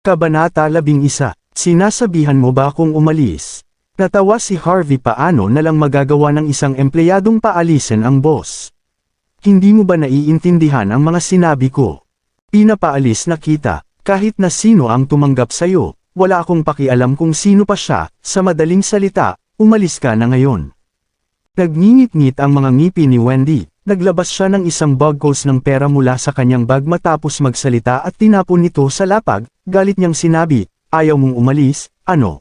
Kabanata 11. Sinasabihan mo ba akong umalis? Natawa si Harvey. Paano na lang magagawa ng isang empleyadong paalisin ang boss? Hindi mo ba naiintindihan ang mga sinabi ko? Pinapaalis na kita, kahit na sino ang tumanggap sa'yo, wala akong pakialam kung sino pa siya, sa madaling salita, umalis ka na ngayon. Nagngingit-ngit ang mga ngipin ni Wendy, naglabas siya ng isang bagkos ng pera mula sa kanyang bag matapos magsalita at tinapon nito sa lapag. Galit niyang sinabi, ayaw mong umalis, ano?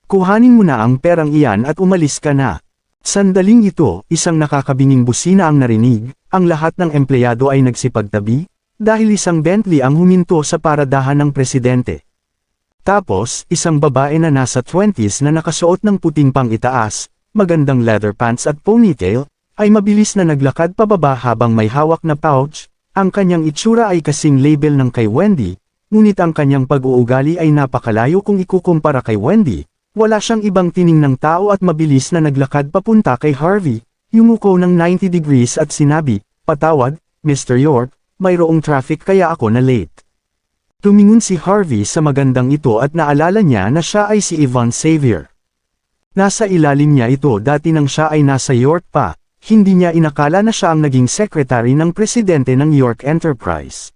Kuhanin mo na ang perang iyan at umalis ka na. Sandaling ito, isang nakakabinging busina ang narinig, ang lahat ng empleyado ay nagsipagtabi, dahil isang Bentley ang huminto sa paradahan ng presidente. Tapos, isang babae na nasa 20s na nakasuot ng puting pang-itaas, magandang leather pants at ponytail, ay mabilis na naglakad pababa habang may hawak na pouch. Ang kanyang itsura ay kasing label ng kay Wendy, ngunit ang kanyang pag-uugali ay napakalayo kung ikukumpara kay Wendy. Wala siyang ibang tiningnang tao at mabilis na naglakad papunta kay Harvey, yumuko ng 90 degrees at sinabi, "Patawad, Mr. York, mayroong traffic kaya ako na late." Tumingon si Harvey sa magandang ito at naalala niya na siya ay si Yvonne Xavier. Nasa ilalim niya ito dati nang siya ay nasa York pa, hindi niya inakala na siya ang naging secretary ng presidente ng York Enterprise.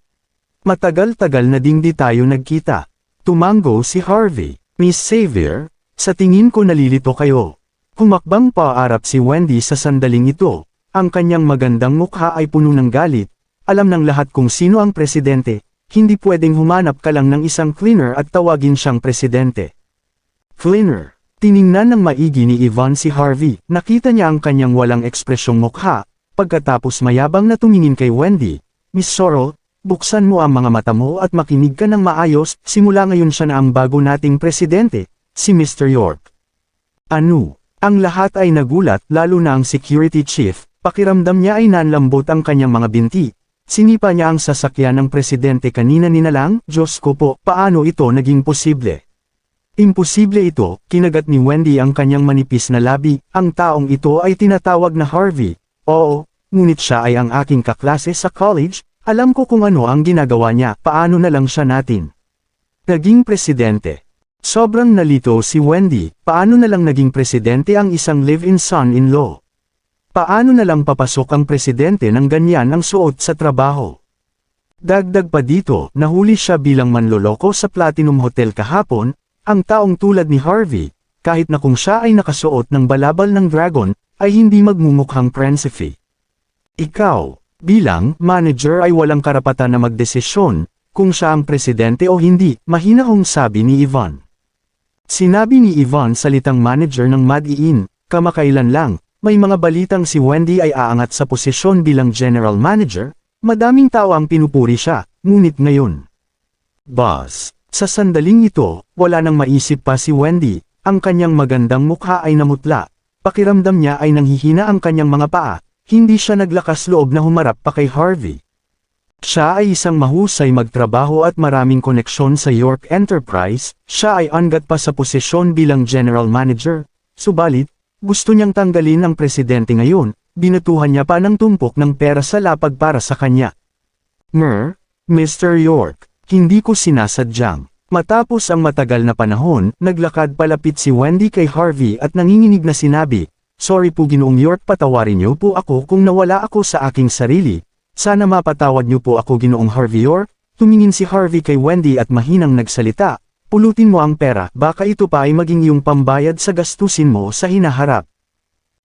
Matagal-tagal na ding di tayo nagkita. Tumango si Harvey. "Miss Xavier, sa tingin ko nalilito kayo." Humakbang paarap si Wendy sa sandaling ito, ang kanyang magandang mukha ay puno ng galit. Alam ng lahat kung sino ang presidente, hindi pwedeng humanap ka lang ng isang cleaner at tawagin siyang presidente. Cleaner. Tiningnan ng maigi ni Yvonne si Harvey, nakita niya ang kanyang walang ekspresyong mukha, pagkatapos mayabang na tumingin kay Wendy, "Miss Sorrell, buksan mo ang mga mata mo at makinig ka ng maayos, simula ngayon siya na ang bago nating presidente, si Mr. York." Ano? Ang lahat ay nagulat, lalo na ang security chief, pakiramdam niya ay nanlambot ang kanyang mga binti. Sinipa niya ang sasakyan ng presidente kanina ninalang, "Diyos ko po, paano ito naging posible?" "Imposible ito," kinagat ni Wendy ang kanyang manipis na labi, "ang taong ito ay tinatawag na Harvey." "Oo, ngunit siya ay ang aking kaklase sa college, alam ko kung ano ang ginagawa niya, paano na lang siya natin naging presidente?" Sobrang nalito si Wendy, paano na lang naging presidente ang isang live-in son-in-law? Paano na lang papasok ang presidente ng ganyan ang suot sa trabaho? Dagdag pa dito, nahuli siya bilang manloloko sa Platinum Hotel kahapon, ang taong tulad ni Harvey, kahit na kung siya ay nakasuot ng balabal ng dragon, ay hindi magmumukhang prinsipe. Ikaw, bilang manager ay walang karapatan na magdesisyon, kung siya ang presidente o hindi, mahinahong sabi ni Yvonne. Sinabi ni Yvonne salitang manager ng Mad-Iin, kamakailan lang, may mga balitang si Wendy ay aangat sa posisyon bilang general manager, madaming tao ang pinupuri siya, ngunit ngayon. Boss, sa sandaling ito, wala nang maisip pa si Wendy, ang kanyang magandang mukha ay namutla, pakiramdam niya ay nanghihina ang kanyang mga paa, hindi siya naglakas loob na humarap pa kay Harvey. Siya ay isang mahusay magtrabaho at maraming koneksyon sa York Enterprise, siya ay angat pa sa posisyon bilang general manager, subalit, gusto niyang tanggalin ang presidente ngayon, binatuhan niya pa ng tumpok ng pera sa lapag para sa kanya. Mr. York, hindi ko sinasadyang." Matapos ang matagal na panahon, naglakad palapit si Wendy kay Harvey at nanginginig na sinabi, "Sorry po Ginoong York, patawarin niyo po ako kung nawala ako sa aking sarili. Sana mapatawad niyo po ako Ginoong Harvey York." Tumingin si Harvey kay Wendy at mahinang nagsalita, "Pulutin mo ang pera, baka ito pa ay maging iyong pambayad sa gastusin mo sa hinaharap."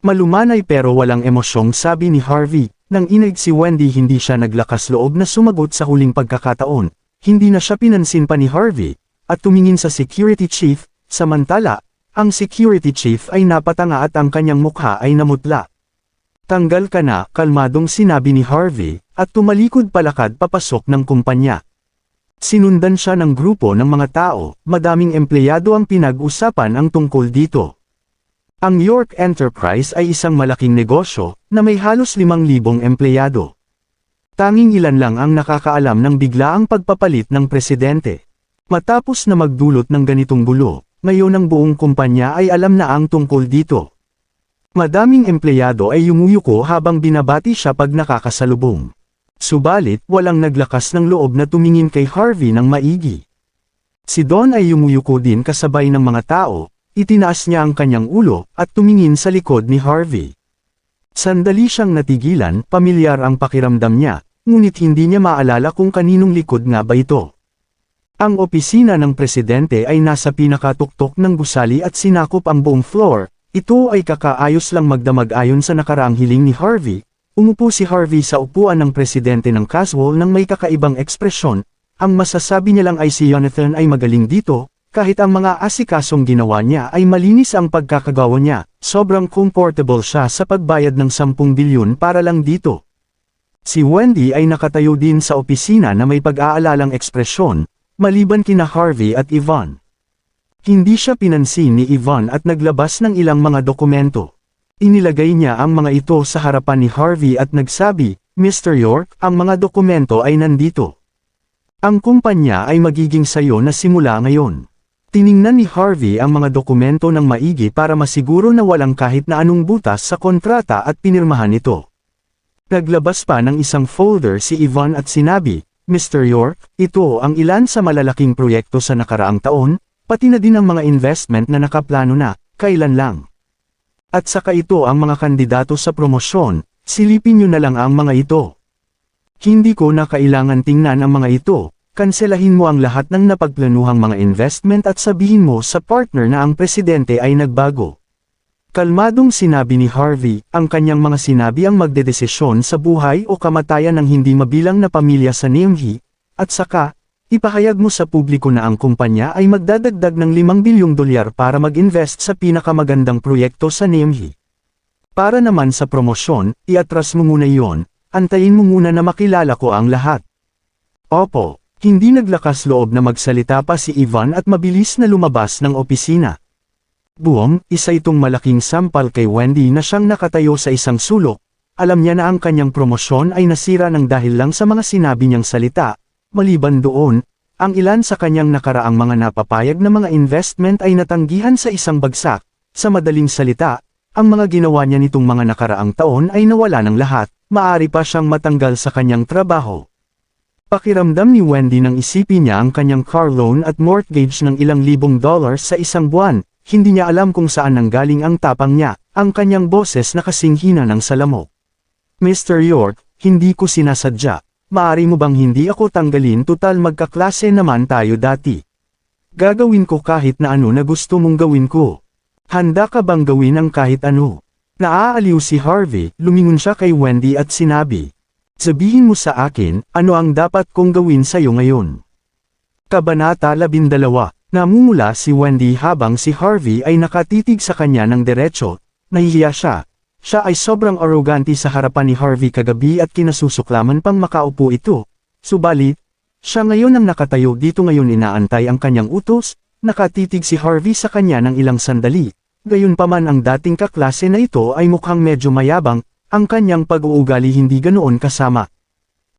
Malumanay pero walang emosyong sabi ni Harvey. Nang inig si Wendy, hindi siya naglakas loob na sumagot sa huling pagkakataon. Hindi na siya pinansin pa ni Harvey, at tumingin sa security chief. Samantala, ang security chief ay napatanga at ang kanyang mukha ay namutla. "Tanggal ka na," kalmadong sinabi ni Harvey, at tumalikod palakad papasok ng kumpanya. Sinundan siya ng grupo ng mga tao, madaming empleyado ang pinag-usapan ang tungkol dito. Ang York Enterprise ay isang malaking negosyo, na may halos 5,000 empleyado. Tanging ilan lang ang nakakaalam ng biglaang pagpapalit ng presidente. Matapos na magdulot ng ganitong gulo, ngayon ang buong kumpanya ay alam na ang tungkol dito. Madaming empleyado ay yumuyuko habang binabati siya pag nakakasalubong. Subalit, walang naglakas ng loob na tumingin kay Harvey ng maigi. Si Don ay yumuyuko din kasabay ng mga tao, itinaas niya ang kanyang ulo, at tumingin sa likod ni Harvey. Sandali siyang natigilan, pamilyar ang pakiramdam niya, ngunit hindi niya maalala kung kaninong likod nga ba ito. Ang opisina ng presidente ay nasa pinakatuktok ng gusali at sinakop ang buong floor. Ito ay kakaayos lang magdamag ayon sa nakaraang hiling ni Harvey. Umupo si Harvey sa upuan ng presidente ng casual nang may kakaibang ekspresyon. Ang masasabi niya lang ay si Jonathan ay magaling dito, kahit ang mga asikasong ginawa niya ay malinis ang pagkakagawa niya, sobrang comfortable siya sa pagbayad ng 10 bilyon para lang dito. Si Wendy ay nakatayo din sa opisina na may pag-aalalang ekspresyon, maliban kina Harvey at Yvonne. Hindi siya pinansin ni Yvonne at naglabas ng ilang mga dokumento. Inilagay niya ang mga ito sa harapan ni Harvey at nagsabi, "Mr. York, ang mga dokumento ay nandito. Ang kumpanya ay magiging sayo na simula ngayon." Tiningnan ni Harvey ang mga dokumento ng maigi para masiguro na walang kahit na anong butas sa kontrata at pinirmahan ito. Naglabas pa ng isang folder si Yvonne at sinabi, "Mr. York, ito ang ilan sa malalaking proyekto sa nakaraang taon, pati na din ang mga investment na nakaplano na, kailan lang. At saka ito ang mga kandidato sa promosyon, silipin niyo na lang ang mga ito. Hindi ko na kailangan tingnan ang mga ito, kanselahin mo ang lahat ng napagplanuhang mga investment at sabihin mo sa partner na ang presidente ay nagbago." Kalmadong sinabi ni Harvey, ang kanyang mga sinabi ang magdedesisyon sa buhay o kamatayan ng hindi mabilang na pamilya sa Nimhi, at saka, ipahayag mo sa publiko na ang kumpanya ay magdadagdag ng 5 bilyong dolyar para mag-invest sa pinakamagandang proyekto sa Nimhi. Para naman sa promosyon, iatras mo muna iyon, antayin mo muna na makilala ko ang lahat. Opo, hindi naglakas loob na magsalita pa si Yvonne at mabilis na lumabas ng opisina. Buong, isa itong malaking sampal kay Wendy na siyang nakatayo sa isang sulok. Alam niya na ang kanyang promosyon ay nasira ng dahil lang sa mga sinabi niyang salita. Maliban doon, ang ilan sa kanyang nakaraang mga napapayag na mga investment ay natanggihan sa isang bagsak. Sa madaling salita, ang mga ginawa niya nitong mga nakaraang taon ay nawala ng lahat, maaari pa siyang matanggal sa kanyang trabaho. Pakiramdam ni Wendy nang isipin niya ang kanyang car loan at mortgage ng ilang libong dollars sa isang buwan. Hindi niya alam kung saan nanggaling ang tapang niya, ang kanyang boses na kasing hina ng salamok. "Mr. York, hindi ko sinasadya. Maari mo bang hindi ako tanggalin, total magkaklase naman tayo dati. Gagawin ko kahit na ano na gusto mong gawin ko. Handa ka bang gawin ang kahit ano?" Naaaliw si Harvey, lumingon siya kay Wendy at sinabi, "Sabihin mo sa akin, ano ang dapat kong gawin sa'yo ngayon?" Kabanata 12. Namumula si Wendy habang si Harvey ay nakatitig sa kanya ng diretso. Nahihiya siya. Siya ay sobrang arrogante sa harapan ni Harvey kagabi at kinasusuklaman pang makaupo ito. Subalit, siya ngayon ang nakatayo dito ngayon inaantay ang kanyang utos. Nakatitig si Harvey sa kanya ng ilang sandali. Gayunpaman ang dating kaklase na ito ay mukhang medyo mayabang, ang kanyang pag-uugali hindi ganoon kasama.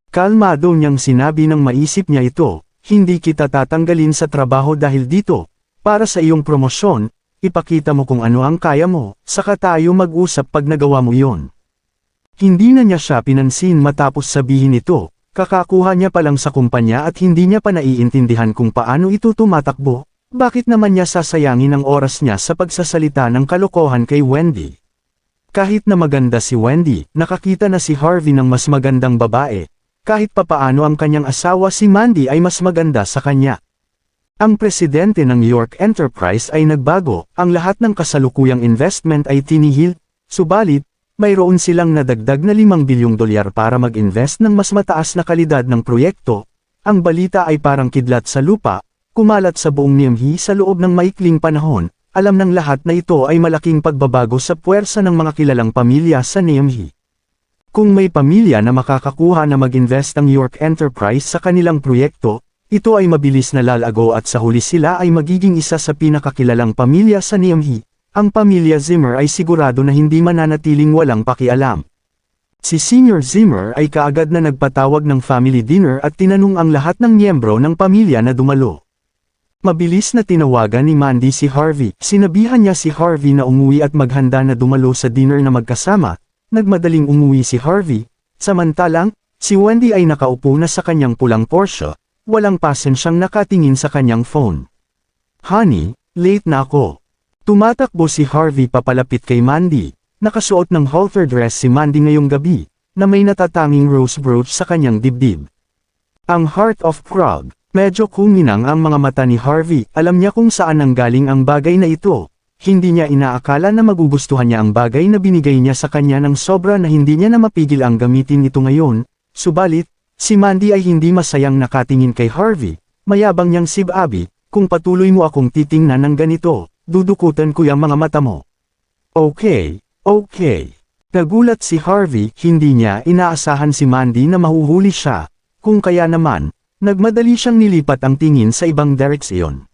Kalmado niyang sinabi ng maisip niya ito. "Hindi kita tatanggalin sa trabaho dahil dito. Para sa iyong promosyon, ipakita mo kung ano ang kaya mo, saka tayo mag-usap pag nagawa mo yon." Hindi na niya siya pinansin matapos sabihin ito, kakakuha niya pa lang sa kumpanya at hindi niya pa naiintindihan kung paano ito tumatakbo. Bakit naman niya sasayangin ang oras niya sa pagsasalita ng kalokohan kay Wendy? Kahit na maganda si Wendy, nakakita na si Harvey ng mas magandang babae. Kahit papaano ang kanyang asawa si Mandy ay mas maganda sa kanya. Ang presidente ng York Enterprise ay nagbago, ang lahat ng kasalukuyang investment ay tinihil, subalit, mayroon silang nadagdag na 5 bilyong dolyar para mag-invest ng mas mataas na kalidad ng proyekto. Ang balita ay parang kidlat sa lupa, kumalat sa buong Nimhi sa loob ng maikling panahon. Alam ng lahat na ito ay malaking pagbabago sa puwersa ng mga kilalang pamilya sa Nimhi. Kung may pamilya na makakakuha na mag-invest ang York Enterprise sa kanilang proyekto, ito ay mabilis na lalago at sa huli sila ay magiging isa sa pinakakilalang pamilya sa Nimhi. Ang pamilya Zimmer ay sigurado na hindi mananatiling walang pakialam. Si Senior Zimmer ay kaagad na nagpatawag ng family dinner at tinanong ang lahat ng miyembro ng pamilya na dumalo. Mabilis na tinawagan ni Mandy si Harvey. Sinabihan niya si Harvey na umuwi at maghanda na dumalo sa dinner na magkasama. Nagmadaling umuwi si Harvey, samantalang, si Wendy ay nakaupo na sa kanyang pulang Porsche, walang pasensyang nakatingin sa kanyang phone. Honey, late na ako. Tumatakbo si Harvey papalapit kay Mandy. Nakasuot ng halter dress si Mandy ngayong gabi, na may natatanging rose brooch sa kanyang dibdib. Ang Heart of Prague, medyo kuminang ang mga mata ni Harvey, alam niya kung saan nanggaling ang bagay na ito. Hindi niya inaakala na magugustuhan niya ang bagay na binigay niya sa kanya ng sobra na hindi niya na mapigil ang gamitin ito ngayon, subalit, si Mandy ay hindi masayang nakatingin kay Harvey, mayabang niyang sib-abi, kung patuloy mo akong titingnan ng ganito, dudukutan ko yung mga mata mo. Okay. Nagulat si Harvey, hindi niya inaasahan si Mandy na mahuhuli siya, kung kaya naman, nagmadali siyang nilipat ang tingin sa ibang direksyon.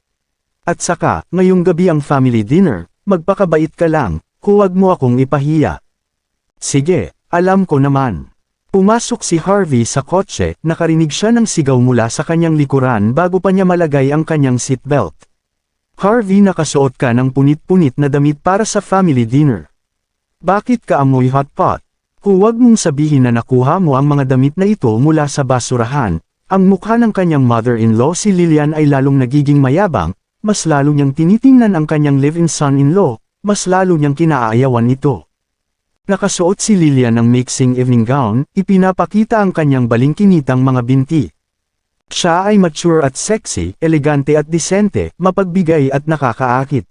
At saka, ngayong gabi ang family dinner, magpakabait ka lang, huwag mo akong ipahiya. Sige, alam ko naman. Pumasok si Harvey sa kotse, nakarinig siya ng sigaw mula sa kanyang likuran bago pa niya malagay ang kanyang seatbelt. Harvey, nakasuot ka ng punit-punit na damit para sa family dinner. Bakit ka amoy hot pot? Huwag mong sabihin na nakuha mo ang mga damit na ito mula sa basurahan. Ang mukha ng kanyang mother-in-law si Lillian ay lalong nagiging mayabang, mas lalo niyang tinitingnan ang kanyang live-in son-in-law, mas lalo niyang kinaayawan ito. Nakasuot si Lillian ng mixing evening gown, ipinapakita ang kanyang balingkinitang mga binti. Siya ay mature at sexy, elegante at disente, mapagbigay at nakakaakit.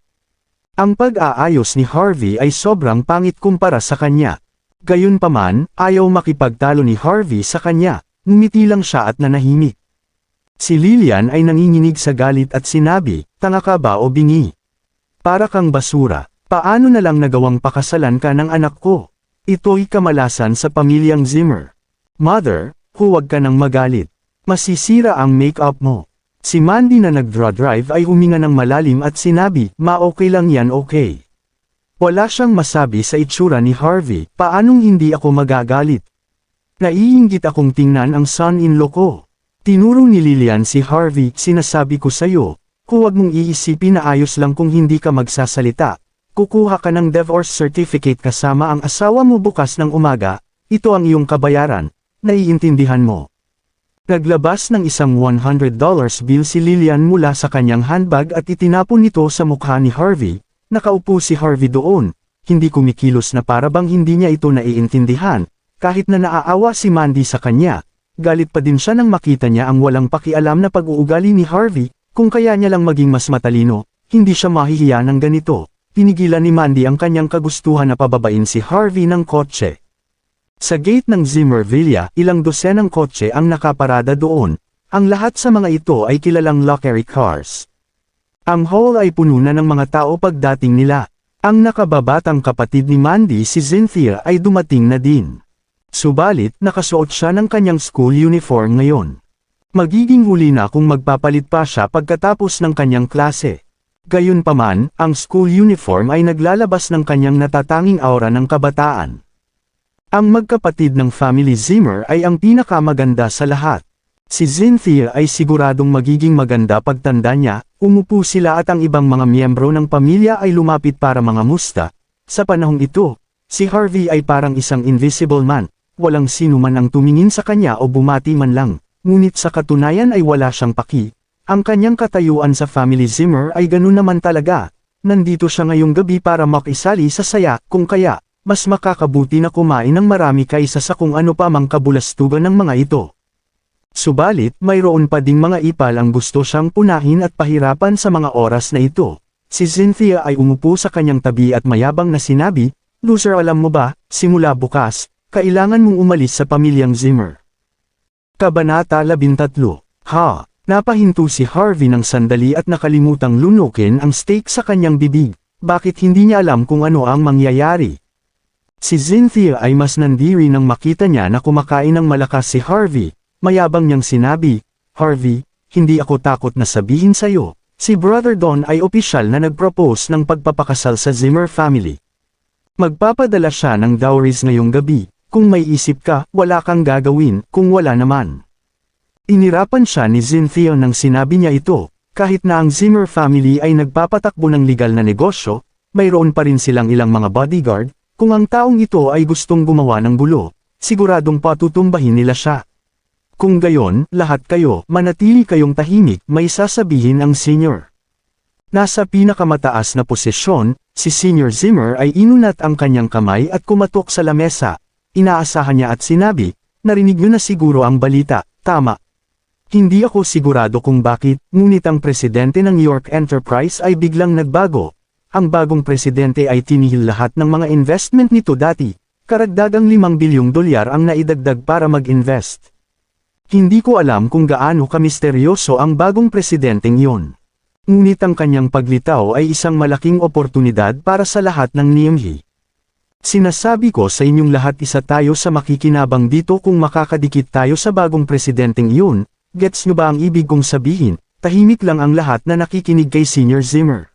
Ang pag-aayos ni Harvey ay sobrang pangit kumpara sa kanya. Gayunpaman, ayaw makipagtalo ni Harvey sa kanya, ngumiti lang siya at nanahimik. Si Lillian ay nanginginig sa galit at sinabi, tanga ka ba o bingi? Para kang basura, paano na lang nagawang pakasalan ka ng anak ko? Ito'y kamalasan sa pamilyang Zimmer. Mother, huwag ka nang magalit. Masisira ang make-up mo. Si Mandy na nag-drive ay huminga ng malalim at sinabi, okay lang yan okay. Wala siyang masabi sa itsura ni Harvey, paanong hindi ako magagalit? Naiinggit akong tingnan ang son-in-law ko. Tinuro ni Lillian si Harvey, sinasabi ko sa'yo, huwag mong iisipin na ayos lang kung hindi ka magsasalita. Kukuha ka ng divorce certificate kasama ang asawa mo bukas ng umaga, ito ang iyong kabayaran, naiintindihan mo. Naglabas ng isang $100 bill si Lillian mula sa kanyang handbag at itinapon nito sa mukha ni Harvey. Nakaupo si Harvey doon, hindi kumikilos na parabang hindi niya ito naiintindihan, kahit na naaawa si Mandy sa kanya. Galit pa din siya nang makita niya ang walang pakialam na pag-uugali ni Harvey, kung kaya niya lang maging mas matalino, hindi siya mahihiya ng ganito. Pinigilan ni Mandy ang kanyang kagustuhan na pababain si Harvey ng kotse. Sa gate ng Zimmer Villa, ilang dosenang kotse ang nakaparada doon. Ang lahat sa mga ito ay kilalang luxury cars. Ang hall ay puno na ng mga tao pagdating nila. Ang nakababatang kapatid ni Mandy si Cynthia ay dumating na din. Subalit, nakasuot siya ng kanyang school uniform ngayon. Magiging huli na kung magpapalit pa siya pagkatapos ng kanyang klase. Gayunpaman, ang school uniform ay naglalabas ng kanyang natatanging aura ng kabataan. Ang magkapatid ng family Zimmer ay ang pinakamaganda sa lahat. Si Cynthia ay siguradong magiging maganda pagtanda niya, umupo sila at ang ibang mga miyembro ng pamilya ay lumapit para mangamusta. Sa panahong ito, si Harvey ay parang isang invisible man, walang sino man ang tumingin sa kanya o bumati man lang, ngunit sa katunayan ay wala siyang paki. Ang kanyang katayuan sa family Zimmer ay ganun naman talaga, nandito siya ngayong gabi para makisali sa saya, kung kaya, mas makakabuti na kumain ng marami kaysa sa kung ano pa mang kabulastugan ng mga ito. Subalit, mayroon pa ding mga ipal ang gusto siyang punahin at pahirapan sa mga oras na ito. Si Cynthia ay umupo sa kanyang tabi at mayabang na sinabi, "Loser, alam mo ba, simula bukas, kailangan mong umalis sa pamilyang Zimmer." Kabanata 13. Ha! Napahinto si Harvey ng sandali at nakalimutang lunukin ang steak sa kanyang bibig. Bakit hindi niya alam kung ano ang mangyayari? Si Cynthia ay mas nandiri nang makita niya na kumakain ng malakas si Harvey. Mayabang niyang sinabi, "Harvey, hindi ako takot na sabihin sa'yo, si Brother Don ay opisyal na nag-propose ng pagpapakasal sa Zimmer family. Magpapadala siya ng dowries ngayong gabi, kung may isip ka, wala kang gagawin, kung wala naman." Inirapan siya ni Cynthia nang sinabi niya ito, kahit na ang Zimmer family ay nagpapatakbo ng legal na negosyo, mayroon pa rin silang ilang mga bodyguard. Kung ang taong ito ay gustong gumawa ng gulo, siguradong patutumbahin nila siya. Kung gayon, lahat kayo, manatili kayong tahimik, may sasabihin ang senior. Nasa pinakamataas na posisyon, si Senior Zimmer ay inunat ang kanyang kamay at kumatok sa lamesa. Inaasahan niya at sinabi, narinig niyo na siguro ang balita, tama. Hindi ako sigurado kung bakit, ngunit ang presidente ng York Enterprise ay biglang nagbago. Ang bagong presidente ay tinihil lahat ng mga investment nito dati, karagdagang $5 bilyong ang naidagdag para mag-invest. Hindi ko alam kung gaano kamisteryoso ang bagong presidenteng yon. Ngunit ang kanyang paglitaw ay isang malaking oportunidad para sa lahat ng Niemhee. Sinasabi ko sa inyong lahat, isa tayo sa makikinabang dito kung makakadikit tayo sa bagong presidenteng yun. Gets nyo ba ang ibig kong sabihin? Tahimik lang ang lahat na nakikinig kay Senior Zimmer.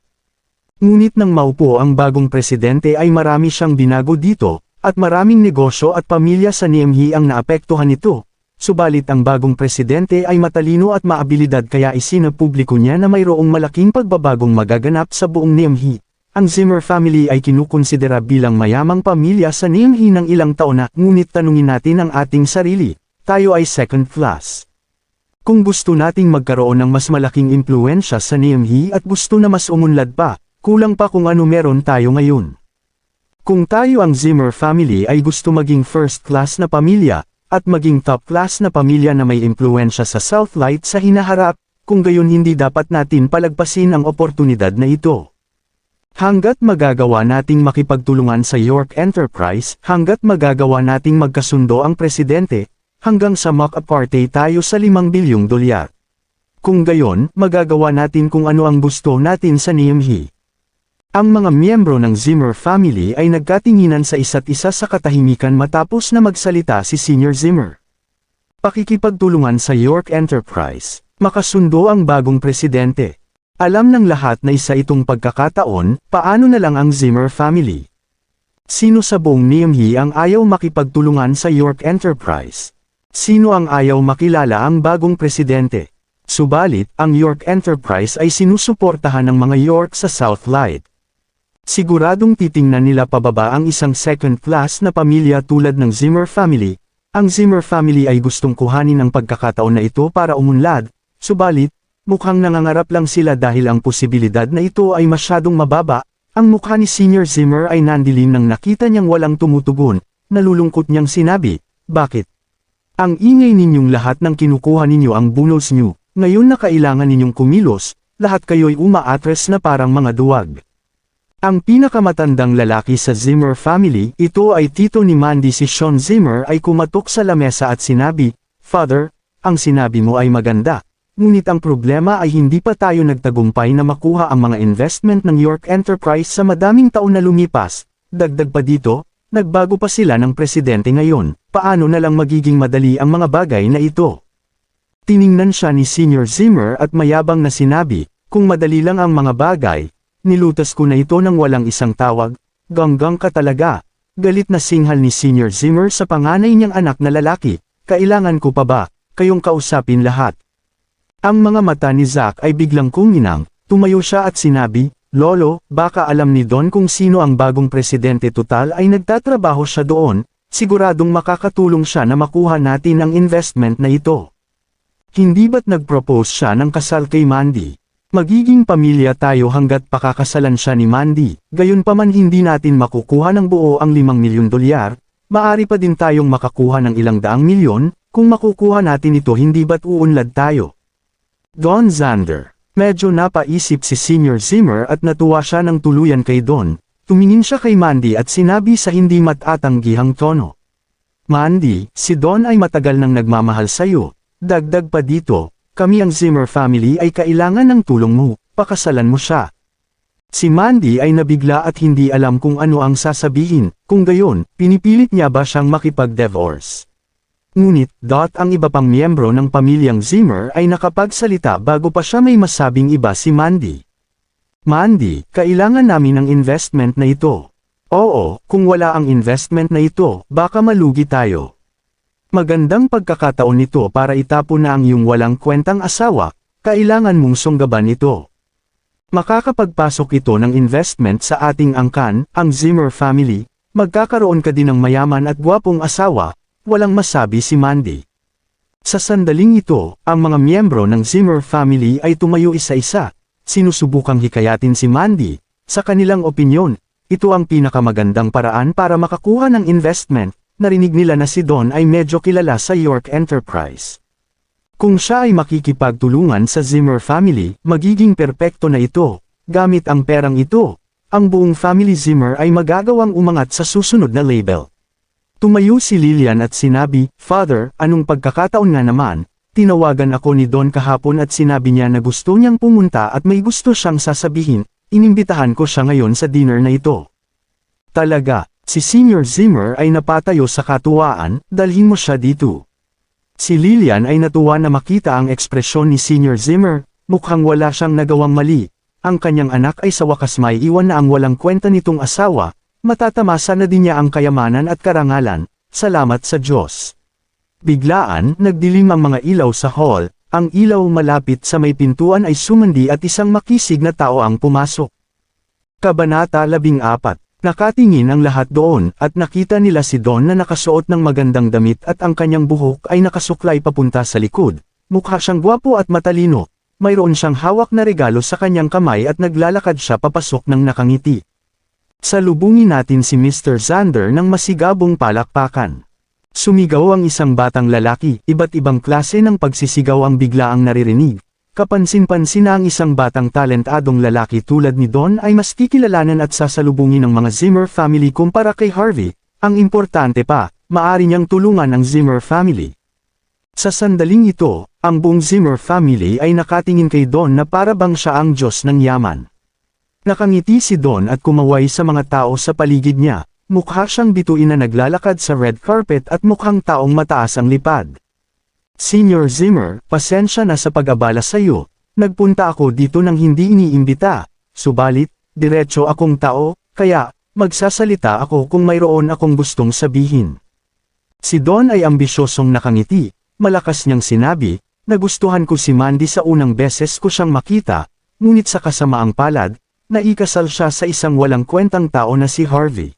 Ngunit nang maupo ang bagong presidente ay marami siyang binago dito, at maraming negosyo at pamilya sa Niemhee ang naapektuhan nito. Subalit ang bagong presidente ay matalino at maabilidad kaya isinapubliko niya na mayroong malaking pagbabagong magaganap sa buong Niemhee. Ang Zimmer family ay kinukonsidera bilang mayamang pamilya sa Niemhee ng ilang taon na, ngunit tanungin natin ang ating sarili, tayo ay second class. Kung gusto nating magkaroon ng mas malaking impluensya sa Niemhee at gusto na mas umunlad pa, kulang pa kung ano meron tayo ngayon. Kung tayo ang Zimmer family ay gusto maging first class na pamilya, at maging top class na pamilya na may impluensya sa Southlight sa hinaharap, kung gayon hindi dapat natin palagpasin ang oportunidad na ito. Hanggat magagawa nating makipagtulungan sa York Enterprise, hanggat magagawa nating magkasundo ang presidente, hanggang sa mag-apartay tayo sa $5 bilyong. Kung gayon, magagawa natin kung ano ang gusto natin sa Niemhee. Ang mga miyembro ng Zimmer family ay nagkatinginan sa isa't isa sa katahimikan matapos na magsalita si Senior Zimmer. Pakikipagtulungan sa York Enterprise, makasundo ang bagong presidente. Alam ng lahat na isa itong pagkakataon, paano na lang ang Zimmer family? Sino sa buong Niemhee ang ayaw makipagtulungan sa York Enterprise? Sino ang ayaw makilala ang bagong presidente? Subalit, ang York Enterprise ay sinusuportahan ng mga York sa Southlight. Siguradong titingnan nila pababa ang isang second class na pamilya tulad ng Zimmer family. Ang Zimmer family ay gustong kuhanin ang pagkakataon na ito para umunlad, subalit, mukhang nangangarap lang sila dahil ang posibilidad na ito ay masyadong mababa. Ang mukha ni Senior Zimmer ay nandilim nang nakita niyang walang tumutugon. Nalulungkot niyang sinabi, bakit? Ang ingay ninyong lahat nang kinukuha ninyo ang bonus niyo, ngayon na kailangan ninyong kumilos, lahat kayo'y umaatres na parang mga duwag. Ang pinakamatandang lalaki sa Zimmer family, ito ay tito ni Mandy si Sean Zimmer ay kumatok sa lamesa at sinabi, Father, ang sinabi mo ay maganda. Ngunit ang problema ay hindi pa tayo nagtagumpay na makuha ang mga investment ng York Enterprise sa madaming taon na lumipas. Dagdag pa dito, nagbago pa sila ng presidente ngayon, paano na lang magiging madali ang mga bagay na ito? Tiningnan siya ni Senior Zimmer at mayabang na sinabi, kung madali lang ang mga bagay, nilutas ko na ito nang walang isang tawag, ganggang ka talaga. Galit na singhal ni Senior Zimmer sa panganay niyang anak na lalaki, kailangan ko pa ba, kayong kausapin lahat. Ang mga mata ni Zack ay biglang kuminang, tumayo siya at sinabi, Lolo, baka alam ni Don kung sino ang bagong presidente, total ay nagtatrabaho siya doon, siguradong makakatulong siya na makuha natin ang investment na ito. Hindi ba't nag-propose siya ng kasal kay Mandy? Magiging pamilya tayo hanggat pakakasalan siya ni Mandy, gayunpaman hindi natin makukuha ng buo ang $5 milyon, maari pa din tayong makakuha ng ilang daang milyon, kung makukuha natin ito hindi ba't uunlad tayo? Don Zander. Medyo napaisip si Senior Zimmer at natuwa siya ng tuluyan kay Don, tumingin siya kay Mandy at sinabi sa hindi matatanggihang tono. Mandy, si Don ay matagal nang nagmamahal sa'yo, dagdag pa dito, kami ang Zimmer family ay kailangan ng tulong mo, pakasalan mo siya. Si Mandy ay nabigla at hindi alam kung ano ang sasabihin, kung gayon, pinipilit niya ba siyang makipag-divorce. Ngunit, ang iba pang miyembro ng pamilyang Zimmer ay nakapagsalita bago pa siya may masabing iba si Mandy. Mandy, kailangan namin ng investment na ito. Oo, kung wala ang investment na ito, baka malugi tayo. Magandang pagkakataon nito para itapon na ang iyong walang kwentang asawa, kailangan mong sunggaban ito. Makakapagpasok ito ng investment sa ating angkan, ang Zimmer family, magkakaroon ka din ng mayaman at gwapong asawa, walang masabi si Mandy. Sa sandaling ito, ang mga miyembro ng Zimmer family ay tumayo isa-isa, sinusubukang hikayatin si Mandy. Sa kanilang opinyon, ito ang pinakamagandang paraan para makakuha ng investment. Narinig nila na si Don ay medyo kilala sa York Enterprise. Kung siya ay makikipagtulungan sa Zimmer family, magiging perpekto na ito. Gamit ang perang ito, ang buong family Zimmer ay magagawang umangat sa susunod na label. Tumayo si Lillian at sinabi, "Father, anong pagkakataon nga naman? Tinawagan ako ni Don kahapon at sinabi niya na gusto niyang pumunta at may gusto siyang sasabihin. Inimbitahan ko siya ngayon sa dinner na ito." Talaga, si Senior Zimmer ay napatayo sa katuwaan, "Dalhin mo siya dito." Si Lillian ay natuwa na makita ang ekspresyon ni Senior Zimmer, mukhang wala siyang nagawang mali. Ang kanyang anak ay sa wakas may iwan na ang walang kwenta nitong asawa, matatamasa na din niya ang kayamanan at karangalan, salamat sa Diyos. Biglaan, nagdilim ang mga ilaw sa hall, ang ilaw malapit sa may pintuan ay sumandi at isang makisig na tao ang pumasok. Kabanata 14. Nakatingin ang lahat doon, at nakita nila si Don na nakasuot ng magandang damit at ang kanyang buhok ay nakasuklay papunta sa likod. Mukha siyang gwapo at matalino. Mayroon siyang hawak na regalo sa kanyang kamay at naglalakad siya papasok ng nakangiti. Salubungin natin si Mr. Xander ng masigabong palakpakan. Sumigaw ang isang batang lalaki, iba't ibang klase ng pagsisigaw ang biglaang naririnig. Kapansin-pansin na ang isang batang talentadong lalaki tulad ni Don ay mas kikilalanan at sasalubungin ng mga Zimmer family kumpara kay Harvey. Ang importante pa, maari niyang tulungan ang Zimmer family. Sa sandaling ito, ang buong Zimmer family ay nakatingin kay Don na para bang siya ang Diyos ng yaman. Nakangiti si Don at kumaway sa mga tao sa paligid niya. Mukha siyang bituin na naglalakad sa red carpet at mukhang taong mataas ang lipad. "Senior Zimmer, pasensya na sa pag-abala sa iyo. Nagpunta ako dito nang hindi iniimbita. Subalit, diretso akong tao, kaya, magsasalita ako kung mayroon akong gustong sabihin." Si Don ay ambisyosong nakangiti. Malakas niyang sinabi, "Nagustuhan ko si Mandy sa unang beses ko siyang makita, ngunit sa kasamaang palad, naikasal siya sa isang walang kwentang tao na si Harvey.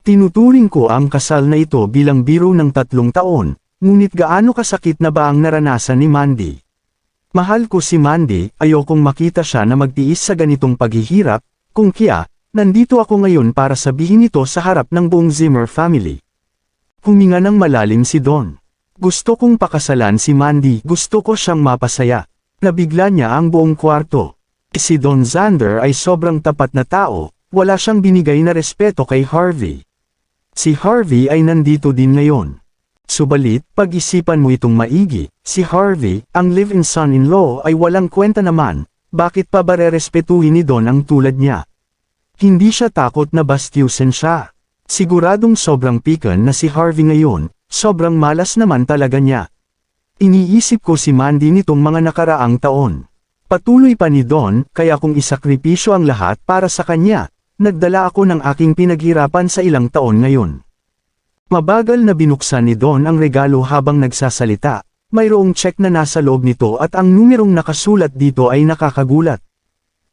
Tinuturing ko ang kasal na ito bilang biro ng 3 taon, ngunit gaano kasakit na ba ang naranasan ni Mandy? Mahal ko si Mandy, ayokong makita siya na magtiis sa ganitong paghihirap, kung kaya, nandito ako ngayon para sabihin ito sa harap ng buong Zimmer family." Huminga ng malalim si Don. "Gusto kong pakasalan si Mandy, gusto ko siyang mapasaya." Nabigla niya ang buong kwarto. Si Don Xander ay sobrang tapat na tao, wala siyang binigay na respeto kay Harvey. Si Harvey ay nandito din ngayon. Subalit, pag-isipan mo itong maigi, si Harvey, ang live-in son-in-law ay walang kwenta naman, bakit pa ba rerespetuhin ni Don ang tulad niya? Hindi siya takot na bastyusin siya. Siguradong sobrang pikan na si Harvey ngayon, sobrang malas naman talaga niya. Iniisip ko si Mandy nitong mga nakaraang taon. Patuloy pa ni Don, kaya kung isakripisyo ang lahat para sa kanya, nagdala ako ng aking pinaghirapan sa ilang taon ngayon. Mabagal na binuksan ni Don ang regalo habang nagsasalita. Mayroong check na nasa loob nito at ang numerong nakasulat dito ay nakakagulat.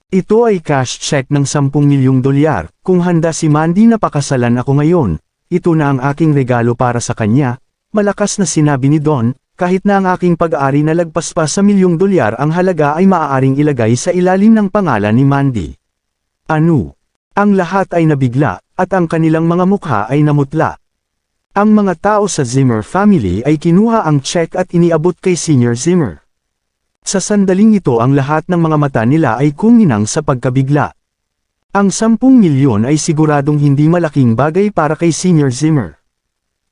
Ito ay cash check ng 10 milyong dolyar. Kung handa si Mandy na pakasalan ako ngayon, ito na ang aking regalo para sa kanya. Malakas na sinabi ni Don, kahit na ang aking pag-aari na lagpas pa sa $1,000,000 ang halaga ay maaaring ilagay sa ilalim ng pangalan ni Mandy. Ano? Ang lahat ay nabigla, at ang kanilang mga mukha ay namutla. Ang mga tao sa Zimmer family ay kinuha ang check at iniabot kay Senior Zimmer. Sa sandaling ito ang lahat ng mga mata nila ay kuminang sa pagkabigla. Ang 10 milyon ay siguradong hindi malaking bagay para kay Senior Zimmer.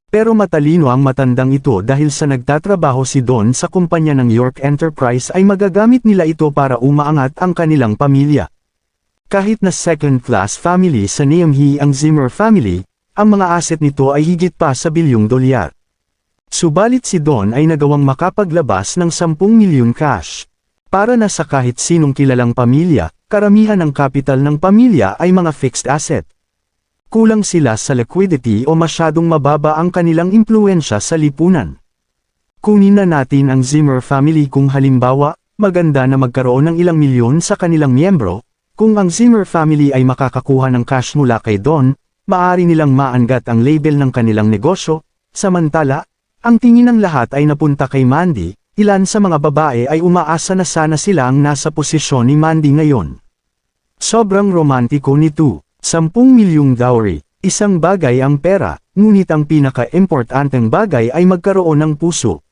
Pero matalino ang matandang ito dahil sa nagtatrabaho si Don sa kumpanya ng York Enterprise ay magagamit nila ito para umaangat ang kanilang pamilya. Kahit na second-class family sa Nehemhi ang Zimmer family, ang mga asset nito ay higit pa sa $1,000,000,000. Subalit si Don ay nagawang makapaglabas ng 10 milyon cash. Para na sa kahit sinong kilalang pamilya, karamihan ng kapital ng pamilya ay mga fixed asset. Kulang sila sa liquidity o masyadong mababa ang kanilang impluensya sa lipunan. Kunin na natin ang Zimmer family kung halimbawa, maganda na magkaroon ng ilang milyon sa kanilang miyembro. Kung ang Zimmer family ay makakakuha ng cash mula kay Don, maaari nilang maangat ang label ng kanilang negosyo, samantala, Ang tingin ng lahat ay napunta kay Mandy, ilan sa mga babae ay umaasa na sana sila ang nasa posisyon ni Mandy ngayon. Sobrang romantiko nito, 10 milyong dowry, isang bagay ang pera, ngunit ang pinaka-importanteng bagay ay magkaroon ng puso.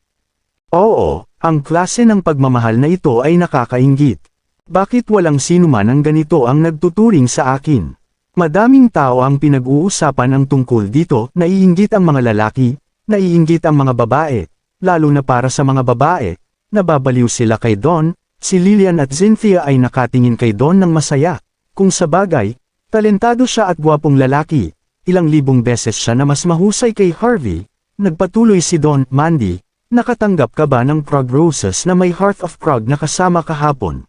Oo, ang klase ng pagmamahal na ito ay nakakainggit. Bakit walang sinuman ang ganito ang nagtuturing sa akin? Madaming tao ang pinag-uusapan ang tungkol dito, naiinggit ang mga lalaki, naiinggit ang mga babae, lalo na para sa mga babae, nababaliw sila kay Don, si Lillian at Cynthia ay nakatingin kay Don ng masaya. Kung sa bagay, talentado siya at gwapong lalaki, ilang libong beses siya na mas mahusay kay Harvey, nagpatuloy si Don. Mandy, nakatanggap ka ba ng Prague Roses na may Heart of Prague na kasama kahapon?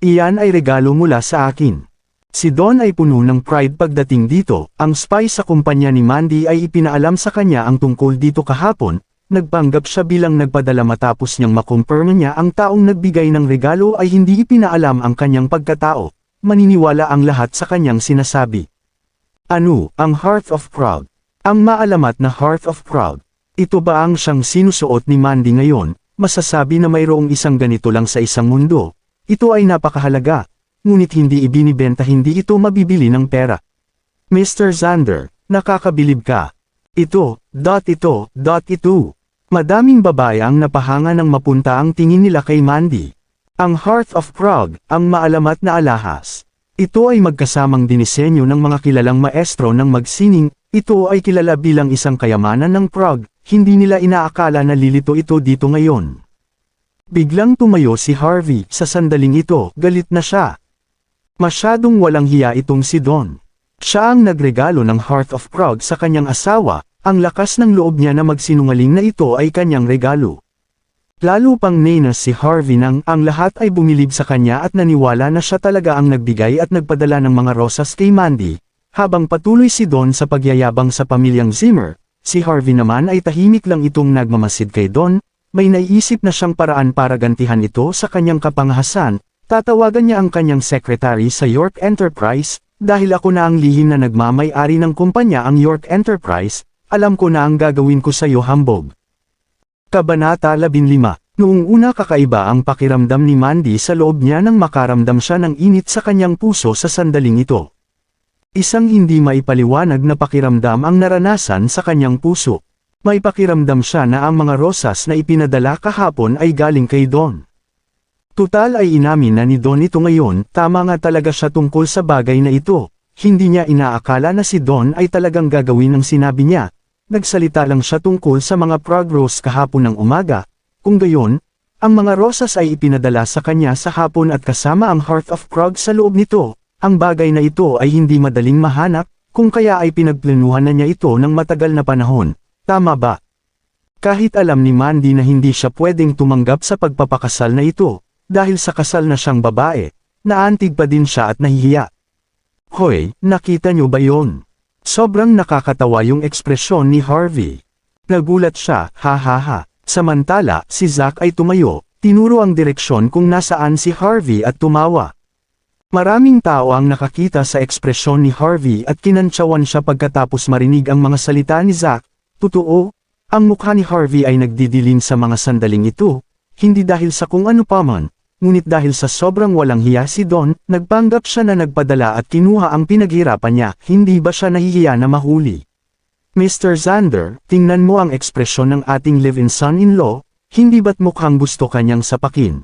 Iyan ay regalo mula sa akin. Si Don ay puno ng pride pagdating dito, ang spy sa kumpanya ni Mandy ay ipinaalam sa kanya ang tungkol dito kahapon, nagpanggap siya bilang nagpadala matapos niyang makumpirma niya ang taong nagbigay ng regalo ay hindi ipinaalam ang kanyang pagkatao, maniniwala ang lahat sa kanyang sinasabi. Ano, ang Heart of Prague? Ang maalamat na Heart of Prague. Ito ba ang siyang sinusuot ni Mandy ngayon? Masasabi na mayroong isang ganito lang sa isang mundo. Ito ay napakahalaga. Ngunit hindi ibinibenta, hindi ito mabibili ng pera. Mr. Xander, nakakabilib ka. Ito. Madaming babae ang napahanga ng mapunta ang tingin nila kay Mandy. Ang Heart of Prague, ang maalamat na alahas. Ito ay magkasamang dinisenyo ng mga kilalang maestro ng magsining, ito ay kilala bilang isang kayamanan ng Prague, hindi nila inaakala na lilito ito dito ngayon. Biglang tumayo si Harvey, sa sandaling ito, galit na siya. Masyadong walang hiya itong si Don. Siya ang nagregalo ng Heart of Prague sa kanyang asawa, ang lakas ng loob niya na magsinungaling na ito ay kanyang regalo. Lalo pang nenas si Harvey nang ang lahat ay bumilib sa kanya at naniwala na siya talaga ang nagbigay at nagpadala ng mga rosas kay Mandy. Habang patuloy si Don sa pagyayabang sa pamilyang Zimmer, si Harvey naman ay tahimik lang itong nagmamasid kay Don, may naiisip na siyang paraan para gantihan ito sa kanyang kapangahasan. Tatawagan niya ang kanyang secretary sa York Enterprise, dahil ako na ang lihim na nagmamay-ari ng kumpanya ang York Enterprise, alam ko na ang gagawin ko sa iyo, hambog. Kabanata 15. Noong una kakaiba ang pakiramdam ni Mandy sa loob niya nang makaramdam siya ng init sa kanyang puso sa sandaling ito. Isang hindi maipaliwanag na pakiramdam ang naranasan sa kanyang puso. May pakiramdam siya na ang mga rosas na ipinadala kahapon ay galing kay Don. Tutal ay inamin na ni Don ito ngayon, tama nga talaga siya tungkol sa bagay na ito. Hindi niya inaakala na si Don ay talagang gagawin ng sinabi niya. Nagsalita lang siya tungkol sa mga Prague Rose kahapon ng umaga. Kung gayon, ang mga rosas ay ipinadala sa kanya sa hapon at kasama ang Heart of Prague sa loob nito. Ang bagay na ito ay hindi madaling mahanap, kung kaya ay pinagplanuhan na niya ito ng matagal na panahon. Tama ba? Kahit alam ni Mandy na hindi siya pwedeng tumanggap sa pagpapakasal na ito. Dahil sa kasal na siyang babae, naantig pa din siya at nahihiya. Hoy, nakita niyo ba yon? Sobrang nakakatawa yung ekspresyon ni Harvey. Nagulat siya, ha ha ha. Samantala, si Zach ay tumayo, tinuro ang direksyon kung nasaan si Harvey at tumawa. Maraming tao ang nakakita sa ekspresyon ni Harvey at kinantsawan siya pagkatapos marinig ang mga salita ni Zach. Totoo, ang mukha ni Harvey ay nagdidilim sa mga sandaling ito, hindi dahil sa kung ano paman. Ngunit dahil sa sobrang walang hiya si Don, nagpanggap siya na nagpadala at kinuha ang pinaghirapan niya, hindi ba siya nahihiya na mahuli? Mr. Xander, tingnan mo ang ekspresyon ng ating live-in son-in-law, hindi ba't mukhang gusto kanyang sapakin?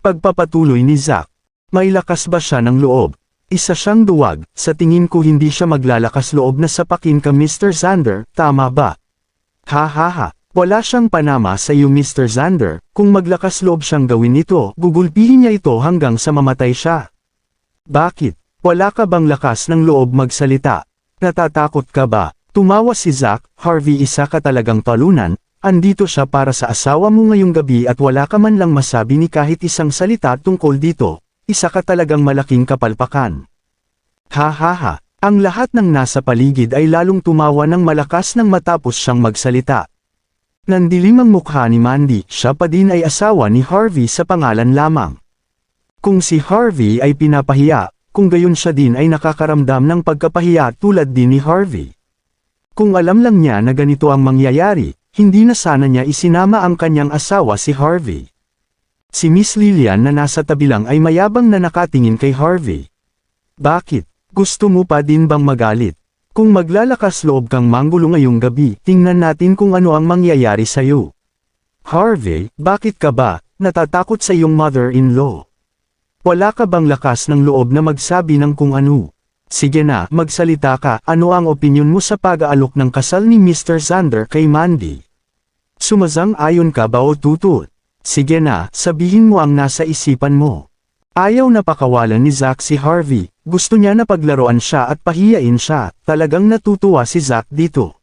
Pagpapatuloy ni Zach, may lakas ba siya ng loob? Isa siyang duwag, sa tingin ko hindi siya maglalakas loob na sapakin ka Mr. Xander, tama ba? Ha ha ha. Wala siyang panama sa iyo Mr. Xander, kung maglakas loob siyang gawin ito, gugulpihin niya ito hanggang sa mamatay siya. Bakit? Wala ka bang lakas ng loob magsalita? Natatakot ka ba? Tumawa si Zach. Harvey, isa ka talagang talunan, andito siya para sa asawa mo ngayong gabi at wala ka man lang masabi ni kahit isang salita tungkol dito, isa ka talagang malaking kapalpakan. Ha ha ha, ang lahat ng nasa paligid ay lalong tumawa ng malakas nang matapos siyang magsalita. Nandilim ang mukha ni Mandy, siya pa din ay asawa ni Harvey sa pangalan lamang. Kung si Harvey ay pinapahiya, kung gayon siya din ay nakakaramdam ng pagkapahiya tulad din ni Harvey. Kung alam lang niya na ganito ang mangyayari, hindi na sana niya isinama ang kanyang asawa si Harvey. Si Miss Lillian na nasa tabi lang ay mayabang na nakatingin kay Harvey. Bakit? Gusto mo pa din bang magalit? Kung maglalakas loob kang manggulo ngayong gabi, tingnan natin kung ano ang mangyayari sa'yo. Harvey, bakit ka ba natatakot sa iyong mother-in-law? Wala ka bang lakas ng loob na magsabi ng kung ano? Sige na, magsalita ka, ano ang opinyon mo sa pag-aalok ng kasal ni Mr. Xander kay Mandy? Sumazang-ayon ka ba o tutut? Sige na, sabihin mo ang nasa isipan mo. Ayaw na pakawalan ni Zack si Harvey, gusto niya na paglaruan siya at pahiyain siya, talagang natutuwa si Zack dito.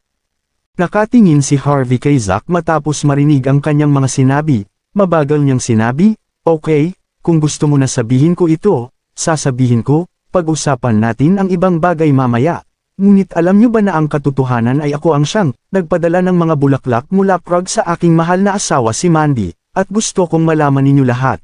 Nakatingin si Harvey kay Zack matapos marinig ang kanyang mga sinabi, mabagal niyang sinabi, okay, kung gusto mo na sabihin ko ito, sasabihin ko, pag-usapan natin ang ibang bagay mamaya. Ngunit alam niyo ba na ang katotohanan ay ako ang siyang nagpadala ng mga bulaklak mula Prague sa aking mahal na asawa si Mandy, at gusto kong malaman ninyo lahat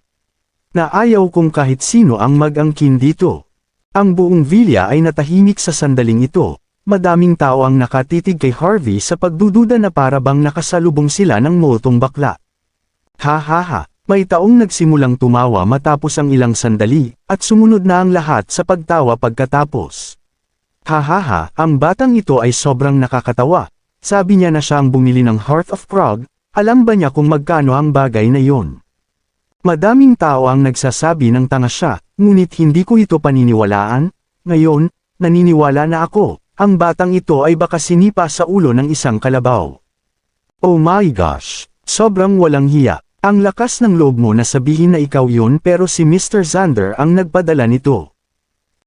na ayaw kong kahit sino ang mag-angkin dito. Ang buong villa ay natahimik sa sandaling ito, madaming tao ang nakatitig kay Harvey sa pagdududa na para bang nakasalubong sila ng moltong bakla. Ha ha ha, may taong nagsimulang tumawa matapos ang ilang sandali, at sumunod na ang lahat sa pagtawa pagkatapos. Ha ha ha, ang batang ito ay sobrang nakakatawa, sabi niya na siya ang bumili ng Heart of Prague, alam ba niya kung magkano ang bagay na yon? Madaming tao ang nagsasabi ng tanga siya, ngunit hindi ko ito paniniwalaan. Ngayon, naniniwala na ako, ang batang ito ay baka sinipa sa ulo ng isang kalabaw. Oh my gosh, sobrang walang hiya. Ang lakas ng loob mo na sabihin na ikaw yun pero si Mr. Xander ang nagpadala nito.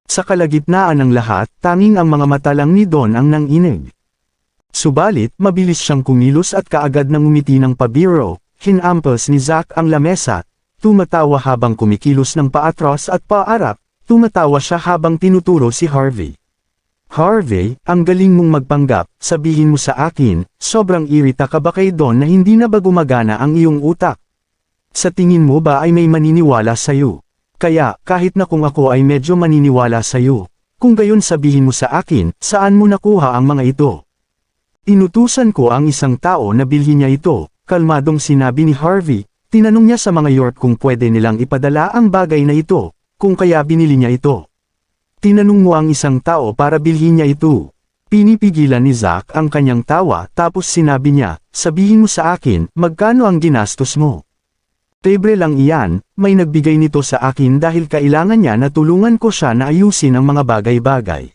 Sa kalagitnaan ng lahat, tanging ang mga mata lang ni Don ang nanginig. Subalit, mabilis siyang kumilos at kaagad nang umiti ng pabiro, hinamples ni Zack ang lamesa. Tumatawa habang kumikilos ng paatras at paarap, tumatawa siya habang tinuturo si Harvey. Harvey, ang galing mong magpanggap, sabihin mo sa akin, sobrang irita ka ba kay Don na hindi na ba gumagana ang iyong utak? Sa tingin mo ba ay may maniniwala sa'yo? Kaya, kahit na kung ako ay medyo maniniwala sa'yo, kung gayon sabihin mo sa akin, saan mo nakuha ang mga ito? Inutusan ko ang isang tao na bilhin niya ito, kalmadong sinabi ni Harvey. Tinanong niya sa mga York kung pwede nilang ipadala ang bagay na ito, kung kaya binili niya ito. Tinanong mo ang isang tao para bilhin niya ito. Pinipigilan ni Zack ang kanyang tawa tapos sinabi niya, sabihin mo sa akin, magkano ang ginastos mo? Libre lang iyan, may nagbigay nito sa akin dahil kailangan niya na tulungan ko siya na ayusin ang mga bagay-bagay.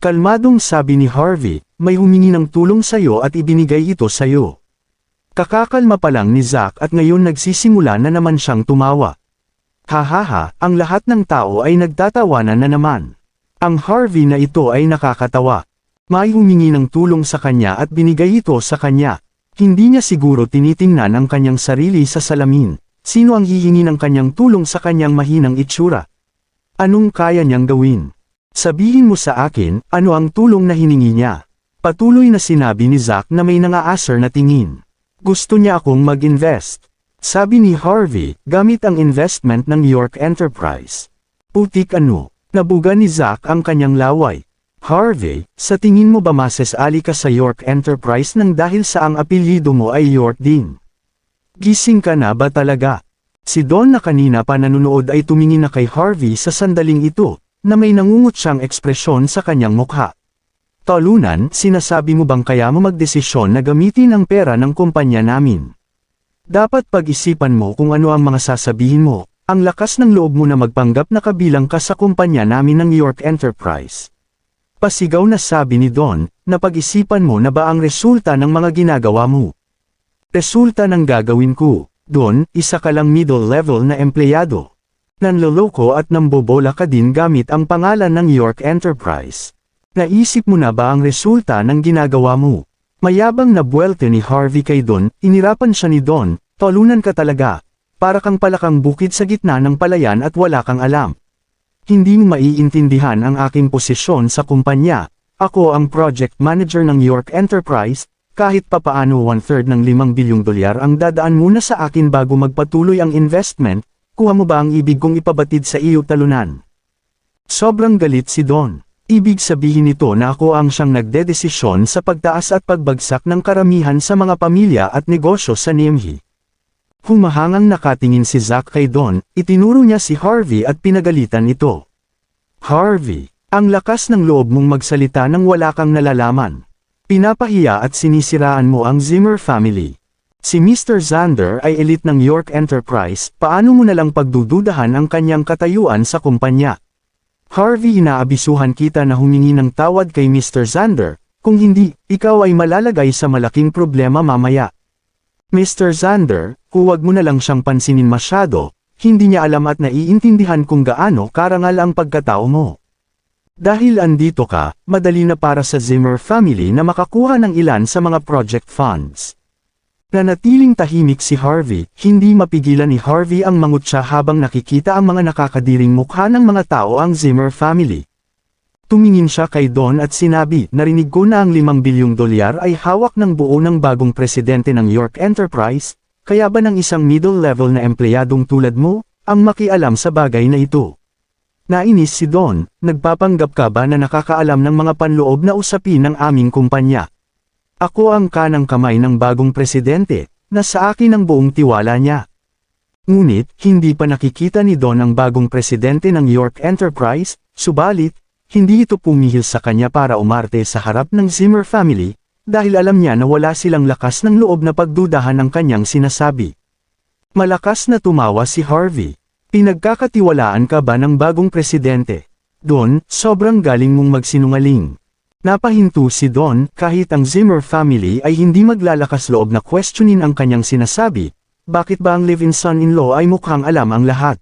Kalmadong sabi ni Harvey, may humingi ng tulong sayo at ibinigay ito sayo. Kakakalma pa lang ni Zack at ngayon nagsisimula na naman siyang tumawa. Hahaha, ang lahat ng tao ay nagtatawanan na naman. Ang Harvey na ito ay nakakatawa. May humingi ng tulong sa kanya at binigay ito sa kanya. Hindi niya siguro tinitingnan ang kanyang sarili sa salamin. Sino ang hihingi ng kanyang tulong sa kanyang mahinang itsura? Anong kaya niyang gawin? Sabihin mo sa akin, ano ang tulong na hiningi niya? Patuloy na sinabi ni Zack na may nangaasar na tingin. Gusto niya akong mag-invest. Sabi ni Harvey, gamit ang investment ng York Enterprise. Putik ano, nabuga ni Zack ang kanyang laway. Harvey, sa tingin mo ba masasali ka sa York Enterprise nang dahil sa ang apelyido mo ay York din? Gising ka na ba talaga? Si Don na kanina pa nanonood ay tumingin na kay Harvey sa sandaling ito, na may nangungut siyang ekspresyon sa kanyang mukha. Talunan, sinasabi mo bang kaya mo magdesisyon na gamitin ang pera ng kumpanya namin? Dapat pag-isipan mo kung ano ang mga sasabihin mo, ang lakas ng loob mo na magpanggap na kabilang ka sa kumpanya namin ng York Enterprise. Pasigaw na sabi ni Don, na pag-isipan mo na ba ang resulta ng mga ginagawa mo? Resulta ng gagawin ko, Don, isa ka lang middle-level na empleyado. Nanloloko at nambobola ka din gamit ang pangalan ng York Enterprise. Naisip mo na ba ang resulta ng ginagawa mo? Mayabang na buwelte ni Harvey kay Don, inirapan siya ni Don, talunan ka talaga, para kang palakang bukid sa gitna ng palayan at wala kang alam. Hindi mo maiintindihan ang aking posisyon sa kumpanya, ako ang project manager ng York Enterprise, kahit papaano 1/3 ng $5 bilyong ang dadaan muna sa akin bago magpatuloy ang investment, kuha mo ba ang ibig kong ipabatid sa iyo talunan? Sobrang galit si Don. Ibig sabihin nito na ako ang siyang nagdedesisyon sa pagtaas at pagbagsak ng karamihan sa mga pamilya at negosyo sa Nimhi. Humahangang nakatingin si Zack kay Don, itinuro niya si Harvey at pinagalitan ito. Harvey, ang lakas ng loob mong magsalita nang wala kang nalalaman. Pinapahiya at sinisiraan mo ang Zimmer family. Si Mr. Zander ay elite ng York Enterprise, paano mo nalang pagdududahan ang kanyang katayuan sa kumpanya? Harvey, inaabisuhan kita na humingi ng tawad kay Mr. Zander, kung hindi, ikaw ay malalagay sa malaking problema mamaya. Mr. Zander, huwag mo na lang siyang pansinin masyado, hindi niya alam at naiintindihan kung gaano karangal ang pagkatao mo. Dahil andito ka, madali na para sa Zimmer family na makakuha ng ilan sa mga project funds. Nanatiling tahimik si Harvey, hindi mapigilan ni Harvey ang mangutya habang nakikita ang mga nakakadiring mukha ng mga tao ang Zimmer family. Tumingin siya kay Don at sinabi, narinig ko na ang $5 bilyong ay hawak ng buo ng bagong presidente ng York Enterprise, kaya ba ng isang middle-level na empleyadong tulad mo, ang makialam sa bagay na ito? Nainis si Don, nagpapanggap ka ba na nakakaalam ng mga panloob na usapin ng aming kumpanya? Ako ang kanang kamay ng bagong presidente, na sa akin ang buong tiwala niya. Ngunit, hindi pa nakikita ni Don ang bagong presidente ng York Enterprise, subalit, hindi ito pumihil sa kanya para umarte sa harap ng Zimmer family, dahil alam niya na wala silang lakas ng loob na pagdudahan ng kanyang sinasabi. Malakas na tumawa si Harvey. Pinagkakatiwalaan ka ba ng bagong presidente? Don, sobrang galing mong magsinungaling. Napahinto si Don, kahit ang Zimmer family ay hindi maglalakas loob na questionin ang kanyang sinasabi, bakit ba ang live-in son-in-law ay mukhang alam ang lahat?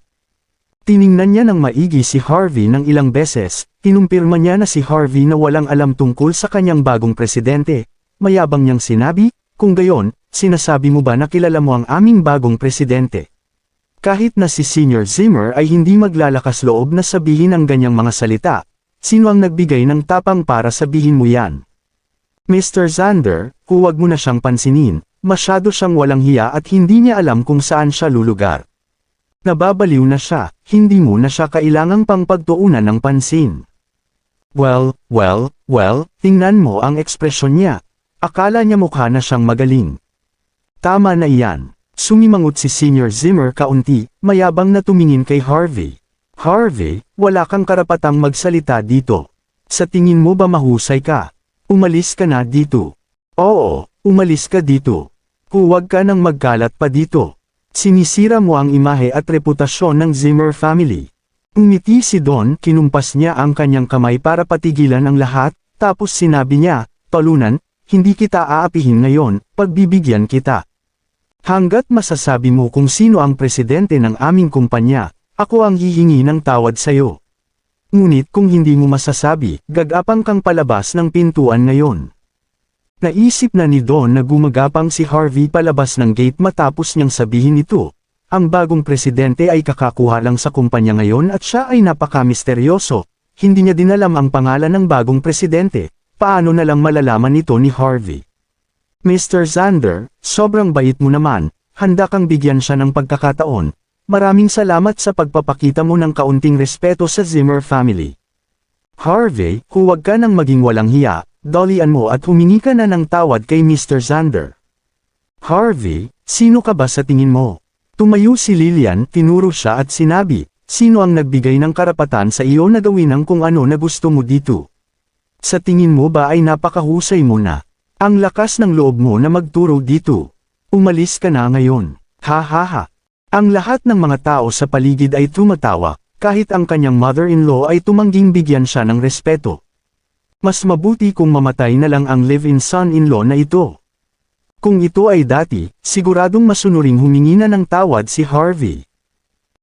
Tiningnan niya ng maigi si Harvey ng ilang beses, kinumpirma niya na si Harvey na walang alam tungkol sa kanyang bagong presidente, mayabang niyang sinabi, kung gayon, sinasabi mo ba na kilala mo ang aming bagong presidente? Kahit na si Senior Zimmer ay hindi maglalakas loob na sabihin ang ganyang mga salita, sino ang nagbigay ng tapang para sabihin mo yan? Mr. Zander, huwag mo na siyang pansinin, masyado siyang walang hiya at hindi niya alam kung saan siya lulugar. Nababaliw na siya, hindi mo na siya kailangang pang pagtuunan ng pansin. Well, tingnan mo ang ekspresyon niya. Akala niya mukha na siyang magaling. Tama na iyan. Sumimangot si Senior Zimmer kaunti, mayabang na tumingin kay Harvey. Harvey, wala kang karapatang magsalita dito. Sa tingin mo ba mahusay ka? Umalis ka na dito. Oo, umalis ka dito. Huwag ka nang magkalat pa dito. Sinisira mo ang imahe at reputasyon ng Zimmer family. Umiti si Don, kinumpas niya ang kanyang kamay para patigilan ang lahat, tapos sinabi niya, talunan, hindi kita aapihin ngayon, pagbibigyan kita. Hanggat masasabi mo kung sino ang presidente ng aming kumpanya, ako ang hihingi ng tawad sayo. Ngunit kung hindi mo masasabi, gagapang kang palabas ng pintuan ngayon. Naisip na ni Don na gumagapang si Harvey palabas ng gate matapos niyang sabihin ito. Ang bagong presidente ay kakakuha lang sa kumpanya ngayon at siya ay napaka-misteryoso. Hindi niya din alam ang pangalan ng bagong presidente. Paano na lang malalaman ito ni Harvey? Mr. Zander, sobrang bait mo naman, handa kang bigyan siya ng pagkakataon. Maraming salamat sa pagpapakita mo ng kaunting respeto sa Zimmer family. Harvey, huwag ka nang maging walang hiya, dolian mo at humingi ka na ng tawad kay Mr. Zander. Harvey, sino ka ba sa tingin mo? Tumayo si Lillian, tinuro siya at sinabi, sino ang nagbigay ng karapatan sa iyo na gawin ang kung ano na gusto mo dito? Sa tingin mo ba ay napakahusay mo na? Ang lakas ng loob mo na magturo dito. Umalis ka na ngayon. Ha ha ha. Ang lahat ng mga tao sa paligid ay tumatawa, kahit ang kanyang mother-in-law ay tumangging bigyan siya ng respeto. Mas mabuti kung mamatay na lang ang live-in son-in-law na ito. Kung ito ay dati, siguradong masunuring humingi na ng tawad si Harvey.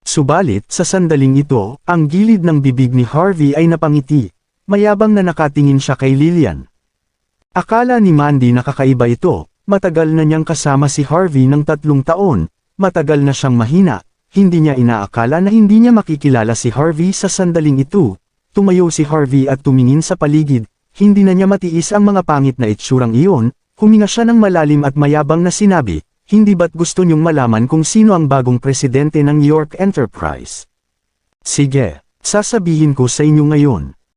Subalit, sa sandaling ito, ang gilid ng bibig ni Harvey ay napangiti, mayabang na nakatingin siya kay Lillian. Akala ni Mandy na kakaiba ito, matagal na niyang kasama si Harvey ng 3 taon, matagal na siyang mahina, hindi niya inaakala na hindi niya makikilala si Harvey sa sandaling ito. Tumayo si Harvey at tumingin sa paligid, hindi na niya matiis ang mga pangit na itsurang iyon, huminga siya ng malalim at mayabang na sinabi, hindi ba't gusto niyong malaman kung sino ang bagong presidente ng York Enterprise? Sige, sasabihin ko sa inyo ngayon.